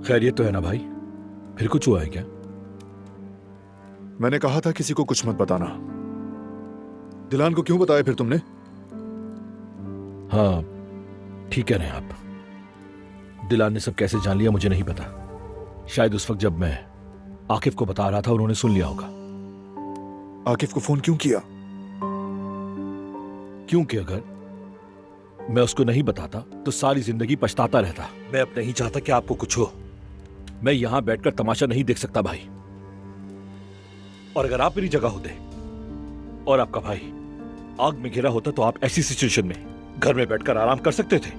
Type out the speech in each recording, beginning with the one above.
खैरियत तो है ना भाई? फिर कुछ हुआ है क्या? मैंने कहा था किसी को कुछ मत बताना। दिलान को क्यों बताया फिर तुमने? हाँ, ठीक कह रहे हैं आप। दिलान ने सब कैसे जान लिया मुझे नहीं पता। शायद उस वक्त जब मैं आकिफ को बता रहा था उन्होंने सुन लिया होगा। आकिफ को फोन क्यों किया? क्योंकि अगर मैं उसको नहीं बताता तो सारी जिंदगी पछताता रहता। मैं अब नहीं चाहता कि आपको कुछ हो। मैं यहां बैठकर तमाशा नहीं देख सकता भाई। और अगर आप मेरी जगह होते और आपका भाई आग में घिरा होता तो आप ऐसी सिचुएशन में घर में बैठकर आराम कर सकते थे।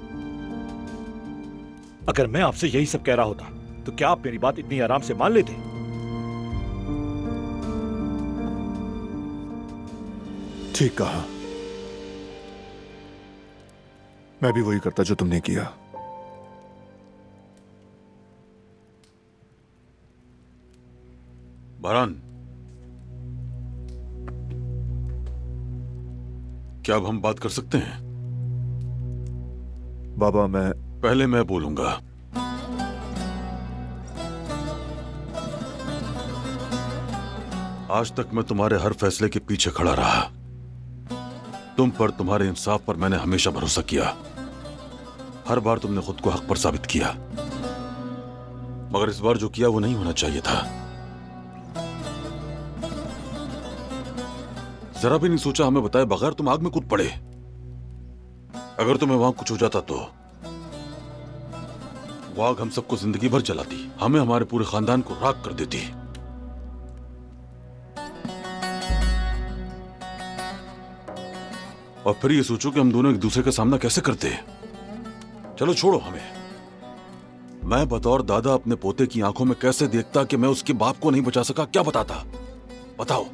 अगर मैं आपसे यही सब कह रहा होता तो क्या आप मेरी बात इतनी आराम से मान लेते? ठीक कहा। मैं भी वही करता जो तुमने किया। बहरान, क्या अब हम बात कर सकते हैं? बाबा पहले मैं बोलूंगा। आज तक मैं तुम्हारे हर फैसले के पीछे खड़ा रहा। तुम पर, तुम्हारे इंसाफ पर मैंने हमेशा भरोसा किया। हर बार तुमने खुद को हक पर साबित किया, मगर इस बार जो किया वो नहीं होना चाहिए था। जरा भी नहीं सोचा, हमें बताए बगैर तुम आग में कूद पड़े। अगर तुम्हें वहां कुछ हो जाता तो वो आग हम सबको जिंदगी भर जलाती, हमें, हमारे पूरे खानदान को राख कर देती। और फिर ये सोचो कि हम दोनों एक दूसरे का सामना कैसे करते। चलो छोड़ो हमें। मैं बतौर दादा अपने पोते की आंखों में कैसे देखता कि मैं उसके बाप को नहीं बचा सका, क्या बताता? बताओ।